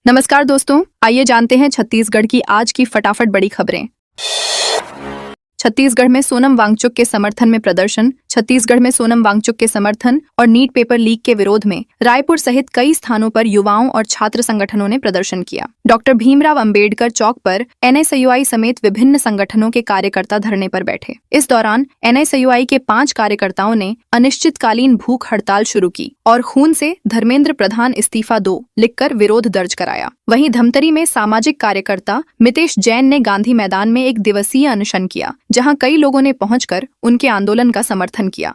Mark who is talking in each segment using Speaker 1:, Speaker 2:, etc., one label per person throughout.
Speaker 1: नमस्कार दोस्तों, आइए जानते हैं छत्तीसगढ़ की आज की फटाफट बड़ी खबरें। छत्तीसगढ़ में सोनम वांगचुक के समर्थन में प्रदर्शन। छत्तीसगढ़ में सोनम वांगचुक के समर्थन और नीट पेपर लीक के विरोध में रायपुर सहित कई स्थानों पर युवाओं और छात्र संगठनों ने प्रदर्शन किया। डॉक्टर भीमराव अंबेडकर चौक पर एनएसयूआई समेत विभिन्न संगठनों के कार्यकर्ता धरने पर बैठे। इस दौरान एनएसयूआई के 5 कार्यकर्ताओं ने अनिश्चितकालीन भूख हड़ताल शुरू की और खून से धर्मेंद्र प्रधान इस्तीफा दो लिखकर विरोध दर्ज कराया। वहीं धमतरी में सामाजिक कार्यकर्ता मितेश जैन ने गांधी मैदान में एक दिवसीय अनशन किया, जहां कई लोगों ने पहुंचकर उनके आंदोलन का समर्थन किया।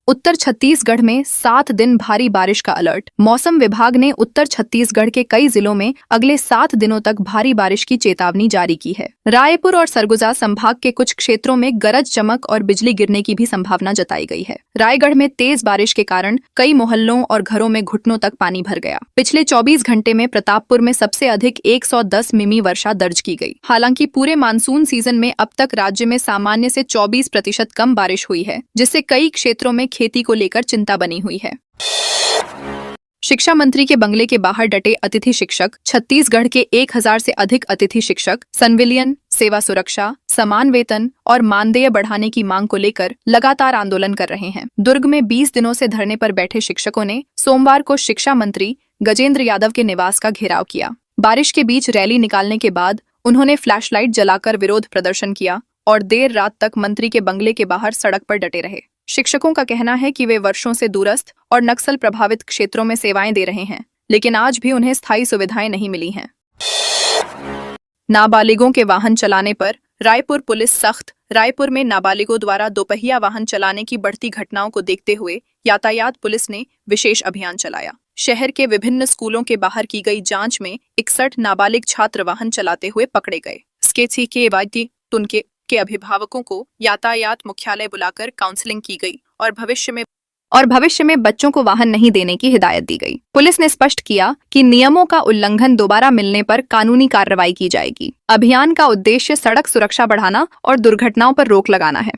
Speaker 1: उत्तर छत्तीसगढ़ में 7 दिन भारी बारिश का अलर्ट। मौसम विभाग ने उत्तर छत्तीसगढ़ के कई जिलों में अगले 7 दिनों तक भारी बारिश की चेतावनी जारी की है। रायपुर और सरगुजा संभाग के कुछ क्षेत्रों में गरज चमक और बिजली गिरने की भी संभावना जताई गई है। रायगढ़ में तेज बारिश के कारण कई मोहल्लों और घरों में घुटनों तक पानी भर गया। पिछले 24 घंटे में प्रतापपुर में सबसे अधिक 110 मिमी वर्षा दर्ज की गई। हालांकि पूरे मानसून सीजन में अब तक राज्य में सामान्य से 24% कम बारिश हुई है, जिससे कई क्षेत्रों में खेती को लेकर चिंता बनी हुई है। शिक्षा मंत्री के बंगले के बाहर डटे अतिथि शिक्षक। छत्तीसगढ़ के 1000 से अधिक अतिथि शिक्षक संविलियन, सेवा सुरक्षा, समान वेतन और मानदेय बढ़ाने की मांग को लेकर लगातार आंदोलन कर रहे हैं। दुर्ग में 20 दिनों से धरने पर बैठे शिक्षकों ने सोमवार को शिक्षा मंत्री गजेंद्र यादव के निवास का घेराव किया। बारिश के बीच रैली निकालने के बाद उन्होंने फ्लैशलाइट जलाकर विरोध प्रदर्शन किया और देर रात तक मंत्री के बंगले के बाहर सड़क पर डटे रहे। शिक्षकों का कहना है कि वे वर्षों से दूरस्थ और नक्सल प्रभावित क्षेत्रों में सेवाएं दे रहे हैं, लेकिन आज भी उन्हें स्थायी सुविधाएं नहीं मिली हैं। नाबालिगों के वाहन चलाने पर रायपुर पुलिस सख्त। रायपुर में नाबालिगों द्वारा दोपहिया वाहन चलाने की बढ़ती घटनाओं को देखते हुए यातायात पुलिस ने विशेष अभियान चलाया। शहर के विभिन्न स्कूलों के बाहर की गई जांच में 61 नाबालिग छात्र वाहन चलाते हुए पकड़े गए। स्केची के वाद्य तुनके के अभिभावकों को यातायात मुख्यालय बुलाकर काउंसलिंग की गई और भविष्य में बच्चों को वाहन नहीं देने की हिदायत दी गई। पुलिस ने स्पष्ट किया कि नियमों का उल्लंघन दोबारा मिलने पर कानूनी कार्रवाई की जाएगी। अभियान का उद्देश्य सड़क सुरक्षा बढ़ाना और दुर्घटनाओं पर रोक लगाना है।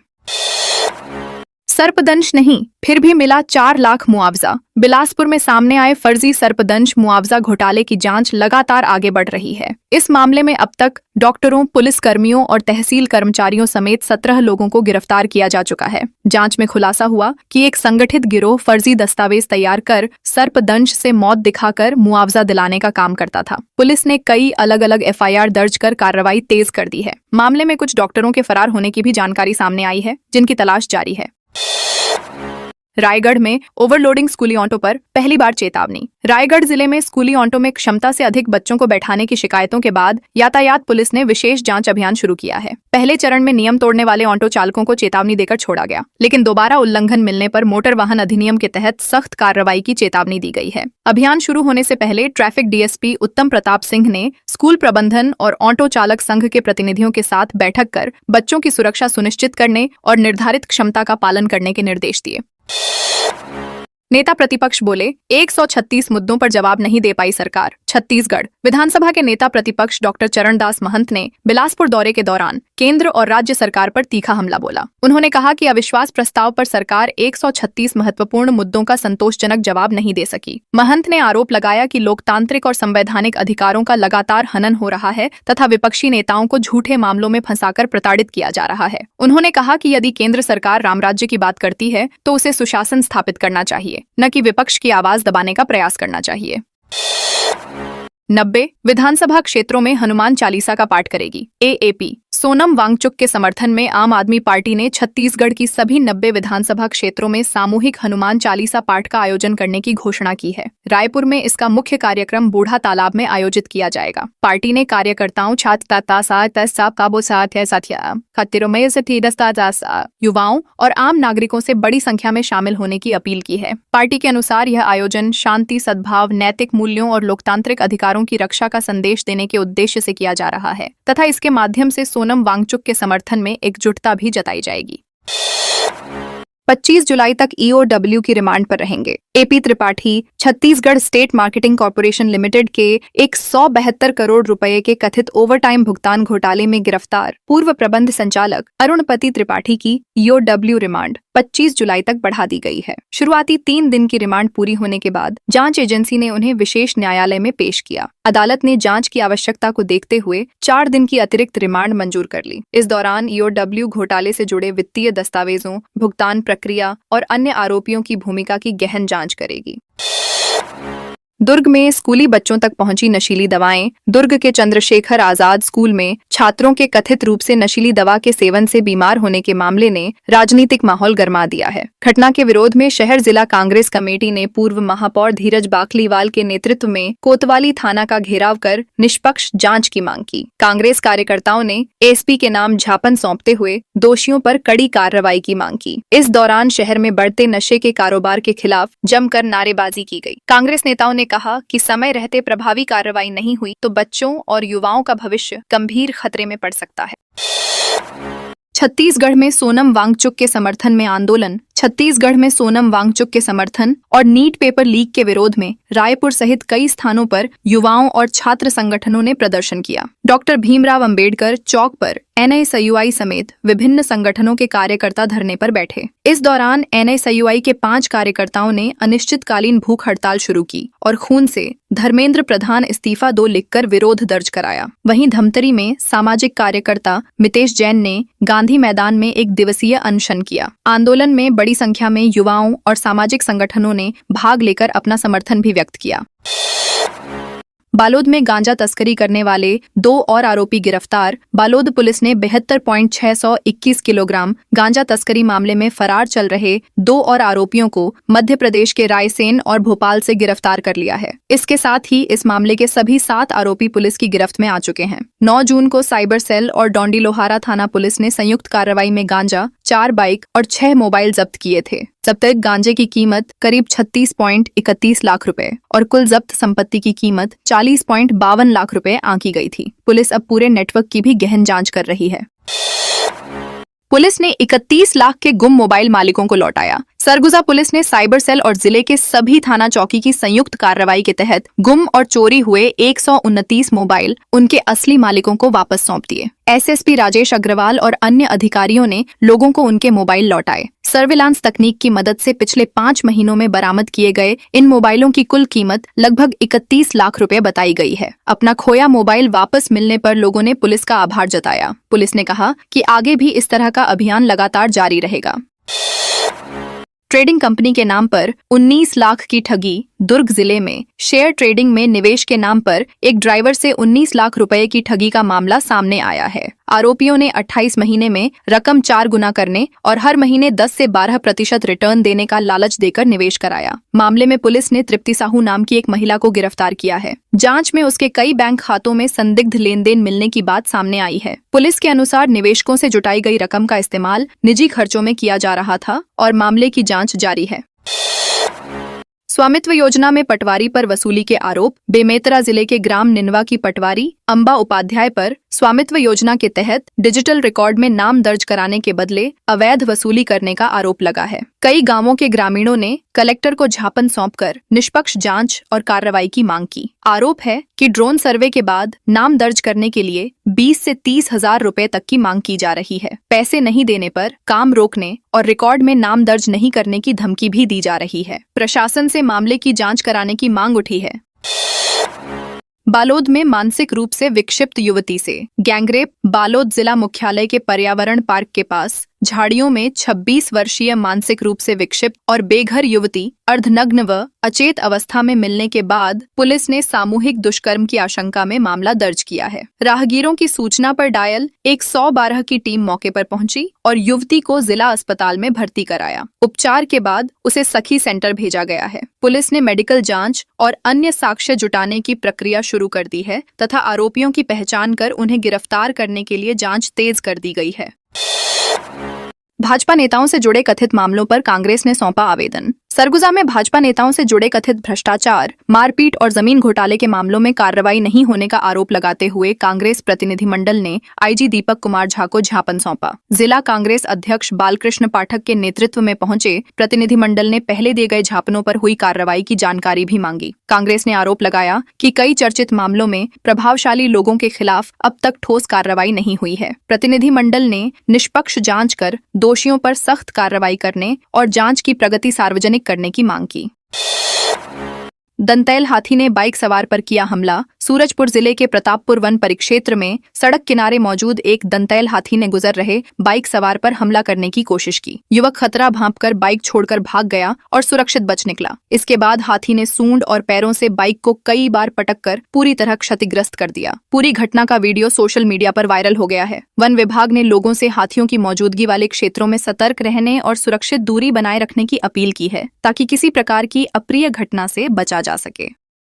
Speaker 1: सर्पदंश नहीं, फिर भी मिला 4 लाख मुआवजा। बिलासपुर में सामने आए फर्जी सर्पदंश मुआवजा घोटाले की जांच लगातार आगे बढ़ रही है। इस मामले में अब तक डॉक्टरों, पुलिसकर्मियों और तहसील कर्मचारियों समेत 17 लोगों को गिरफ्तार किया जा चुका है। जांच में खुलासा हुआ कि एक संगठित गिरोह फर्जी दस्तावेज तैयार कर सर्पदंश से मौत दिखाकर मुआवजा दिलाने का काम करता था। पुलिस ने कई अलग अलग एफआईआर दर्ज कर कार्रवाई तेज कर दी है। मामले में कुछ डॉक्टरों के फरार होने की भी जानकारी सामने आई है, जिनकी तलाश जारी है। रायगढ़ में ओवरलोडिंग स्कूली ऑटो पर पहली बार चेतावनी। रायगढ़ जिले में स्कूली ऑटो में क्षमता से अधिक बच्चों को बैठाने की शिकायतों के बाद यातायात पुलिस ने विशेष जांच अभियान शुरू किया है। पहले चरण में नियम तोड़ने वाले ऑटो चालकों को चेतावनी देकर छोड़ा गया, लेकिन दोबारा उल्लंघन मिलने पर मोटर वाहन अधिनियम के तहत सख्त कार्रवाई की चेतावनी दी गई है। अभियान शुरू होने से पहले ट्रैफिक डीएसपी उत्तम प्रताप सिंह ने स्कूल प्रबंधन और ऑटो चालक संघ के प्रतिनिधियों के साथ बैठक कर बच्चों की सुरक्षा सुनिश्चित करने और निर्धारित क्षमता का पालन करने के निर्देश दिए। नेता प्रतिपक्ष बोले, 136 मुद्दों पर जवाब नहीं दे पाई सरकार। छत्तीसगढ़ विधानसभा के नेता प्रतिपक्ष डॉक्टर चरणदास महंत ने बिलासपुर दौरे के दौरान केंद्र और राज्य सरकार पर तीखा हमला बोला। उन्होंने कहा कि अविश्वास प्रस्ताव पर सरकार 136 महत्वपूर्ण मुद्दों का संतोषजनक जवाब नहीं दे सकी। महंत ने आरोप लगाया कि लोकतांत्रिक और संवैधानिक अधिकारों का लगातार हनन हो रहा है तथा विपक्षी नेताओं को झूठे मामलों में फंसाकर प्रताड़ित किया जा रहा है। उन्होंने कहा कि यदि केंद्र सरकार राम राज्य की बात करती है तो उसे सुशासन स्थापित करना चाहिए, न कि विपक्ष की आवाज दबाने का प्रयास करना चाहिए। 90 विधानसभा क्षेत्रों में हनुमान चालीसा का पाठ करेगी एएपी। सोनम वांगचुक के समर्थन में आम आदमी पार्टी ने छत्तीसगढ़ की सभी 90 विधानसभा क्षेत्रों में सामूहिक हनुमान चालीसा पाठ का आयोजन करने की घोषणा की है। रायपुर में इसका मुख्य कार्यक्रम बूढ़ा तालाब में आयोजित किया जाएगा। पार्टी ने कार्यकर्ताओं, युवाओं और आम नागरिकों से बड़ी संख्या में शामिल होने की अपील की है। पार्टी के अनुसार यह आयोजन शांति, सद्भाव, नैतिक मूल्यों और लोकतांत्रिक अधिकारों की रक्षा का संदेश देने के उद्देश्य से किया जा रहा है तथा इसके माध्यम से सोनम वांगचुक के समर्थन में एकजुटता भी जताई जाएगी। 25 जुलाई तक ईओडब्ल्यू की रिमांड पर रहेंगे। AP Tripathi Chhattisgarh state marketing corporation limited के 172 करोड़ रुपए के कथित ओवरटाइम भुगतान घोटाले में गिरफ्तार पूर्व प्रबंध संचालक अरुणपति त्रिपाठी की ईओडब्ल्यू रिमांड 25 जुलाई तक बढ़ा दी गई है। शुरुआती 3 दिन की रिमांड पूरी होने के बाद जांच एजेंसी ने उन्हें विशेष न्यायालय में पेश किया। अदालत ने जांच की आवश्यकता को देखते हुए 4 दिन की अतिरिक्त रिमांड मंजूर कर ली। इस दौरान ईओडब्ल्यू घोटाले से जुड़े वित्तीय दस्तावेजों, भुगतान प्रक्रिया और अन्य आरोपियों की भूमिका की गहन जांच करेगी। दुर्ग में स्कूली बच्चों तक पहुंची नशीली दवाएं। दुर्ग के चंद्रशेखर आजाद स्कूल में छात्रों के कथित रूप से नशीली दवा के सेवन से बीमार होने के मामले ने राजनीतिक माहौल गरमा दिया है। घटना के विरोध में शहर जिला कांग्रेस कमेटी ने पूर्व महापौर धीरज बाकलीवाल के नेतृत्व में कोतवाली थाना का घेराव कर निष्पक्ष जांच की मांग की। कांग्रेस कार्यकर्ताओं ने एसपी के नाम ज्ञापन सौंपते हुए दोषियों पर कड़ी कार्रवाई की मांग की। इस दौरान शहर में बढ़ते नशे के कारोबार के खिलाफ जमकर नारेबाजी की गई। कांग्रेस नेताओं ने कहा कि समय रहते प्रभावी कार्रवाई नहीं हुई तो बच्चों और युवाओं का भविष्य गंभीर खतरे में पड़ सकता है। छत्तीसगढ़ में सोनम वांगचुक के समर्थन में आंदोलन। छत्तीसगढ़ में सोनम वांगचुक के समर्थन और नीट पेपर लीक के विरोध में रायपुर सहित कई स्थानों पर युवाओं और छात्र संगठनों ने प्रदर्शन किया। डॉक्टर भीमराव अंबेडकर चौक पर एनएसयूआई समेत विभिन्न संगठनों के कार्यकर्ता धरने पर बैठे। इस दौरान एनएसयूआई के 5 कार्यकर्ताओं ने अनिश्चितकालीन भूख हड़ताल शुरू की और खून से धर्मेंद्र प्रधान इस्तीफा दो लिखकर विरोध दर्ज कराया। वहीं धमतरी में सामाजिक कार्यकर्ता मितेश जैन ने गांधी मैदान में 1 दिवसीय अनशन किया। आंदोलन में बड़ी संख्या में युवाओं और सामाजिक संगठनों ने भाग लेकर अपना समर्थन भी व्यक्त किया। बालोद में गांजा तस्करी करने वाले 2 और आरोपी गिरफ्तार। बालोद पुलिस ने 72.621 किलोग्राम गांजा तस्करी मामले में फरार चल रहे 2 और आरोपियों को मध्य प्रदेश के रायसेन और भोपाल से गिरफ्तार कर लिया है। इसके साथ ही इस मामले के सभी 7 आरोपी पुलिस की गिरफ्त में आ चुके हैं। 9 जून को साइबर सेल और डोंडी लोहारा थाना पुलिस ने संयुक्त कार्रवाई में गांजा, 4 बाइक और 6 मोबाइल जब्त किए थे। जब्त गांजे की कीमत करीब 36.31 लाख रुपए और कुल जब्त संपत्ति की कीमत 40.52 लाख रुपए आंकी गई थी। पुलिस अब पूरे नेटवर्क की भी गहन जांच कर रही है। पुलिस ने 31 लाख के गुम मोबाइल मालिकों को लौटाया। सरगुजा पुलिस ने साइबर सेल और जिले के सभी थाना चौकी की संयुक्त कार्रवाई के तहत गुम और चोरी हुए 129 मोबाइल उनके असली मालिकों को वापस सौंप दिए। एसएसपी राजेश अग्रवाल और अन्य अधिकारियों ने लोगों को उनके मोबाइल लौटाए। सर्विलांस तकनीक की मदद से पिछले 5 महीनों में बरामद किए गए इन मोबाइलों की कुल कीमत लगभग 31 लाख रुपए बताई गई है। अपना खोया मोबाइल वापस मिलने पर लोगों ने पुलिस का आभार जताया। पुलिस ने कहा कि आगे भी इस तरह का अभियान लगातार जारी रहेगा। ट्रेडिंग कंपनी के नाम पर 19 लाख की ठगी। दुर्ग जिले में शेयर ट्रेडिंग में निवेश के नाम पर एक ड्राइवर से 19 लाख रुपए की ठगी का मामला सामने आया है। आरोपियों ने 28 महीने में रकम 4 गुना करने और हर महीने 10 से 12% रिटर्न देने का लालच देकर निवेश कराया। मामले में पुलिस ने तृप्ति साहू नाम की एक महिला को गिरफ्तार किया है। जांच में उसके कई बैंक खातों में संदिग्ध लेन देन मिलने की बात सामने आई है। पुलिस के अनुसार निवेशकों से जुटाई गई रकम का इस्तेमाल निजी खर्चों में किया जा रहा था और मामले की जांच जारी है। स्वामित्व योजना में पटवारी पर वसूली के आरोप। बेमेतरा जिले के ग्राम निनवा की पटवारी अंबा उपाध्याय पर स्वामित्व योजना के तहत डिजिटल रिकॉर्ड में नाम दर्ज कराने के बदले अवैध वसूली करने का आरोप लगा है। कई गांवों के ग्रामीणों ने कलेक्टर को ज्ञापन सौंपकर निष्पक्ष जांच और कार्रवाई की मांग की। आरोप है कि ड्रोन सर्वे के बाद नाम दर्ज करने के लिए 20 से 30 हजार रुपए तक की मांग की जा रही है। पैसे नहीं देने पर काम रोकने और रिकॉर्ड में नाम दर्ज नहीं करने की धमकी भी दी जा रही है। प्रशासन से मामले की जांच कराने की मांग उठी है। बालोद में मानसिक रूप से विक्षिप्त युवती से गैंगरेप। बालोद जिला मुख्यालय के पर्यावरण पार्क के पास झाड़ियों में 26 वर्षीय मानसिक रूप से विक्षिप्त और बेघर युवती अर्धनग्न व अचेत अवस्था में मिलने के बाद पुलिस ने सामूहिक दुष्कर्म की आशंका में मामला दर्ज किया है। राहगीरों की सूचना पर डायल 112 की टीम मौके पर पहुंची और युवती को जिला अस्पताल में भर्ती कराया। उपचार के बाद उसे सखी सेंटर भेजा गया है। पुलिस ने मेडिकल जांच और अन्य साक्ष्य जुटाने की प्रक्रिया शुरू कर दी है तथा आरोपियों की पहचान कर उन्हें गिरफ्तार करने के लिए जांच तेज कर दी गई है। भाजपा नेताओं से जुड़े कथित मामलों पर कांग्रेस ने सौंपा आवेदन। सरगुजा में भाजपा नेताओं से जुड़े कथित भ्रष्टाचार, मारपीट और जमीन घोटाले के मामलों में कार्रवाई नहीं होने का आरोप लगाते हुए कांग्रेस प्रतिनिधिमंडल ने आईजी दीपक कुमार झा को ज्ञापन सौंपा। जिला कांग्रेस अध्यक्ष बालकृष्ण पाठक के नेतृत्व में पहुंचे प्रतिनिधिमंडल ने पहले दिए गए ज्ञापनों पर हुई कार्रवाई की जानकारी भी मांगी। कांग्रेस ने आरोप लगाया कि कई चर्चित मामलों में प्रभावशाली लोगों के खिलाफ अब तक ठोस कार्रवाई नहीं हुई है। प्रतिनिधिमंडल ने निष्पक्ष जांच कर दोषियों पर सख्त कार्रवाई करने और जांच की प्रगति सार्वजनिक करने की मांग की। दंतैल हाथी ने बाइक सवार पर किया हमला। सूरजपुर जिले के प्रतापपुर वन परिक्षेत्र में सड़क किनारे मौजूद एक दंतैल हाथी ने गुजर रहे बाइक सवार पर हमला करने की कोशिश की। युवक खतरा भांपकर बाइक छोड़कर भाग गया और सुरक्षित बच निकला। इसके बाद हाथी ने सूंड और पैरों से बाइक को कई बार पटककर पूरी तरह क्षतिग्रस्त कर दिया। पूरी घटना का वीडियो सोशल मीडिया पर वायरल हो गया है। वन विभाग ने लोगों से हाथियों की मौजूदगी वाले क्षेत्रों में सतर्क रहने और सुरक्षित दूरी बनाए रखने की अपील की है, ताकि किसी प्रकार की अप्रिय घटना से बचा जा सके।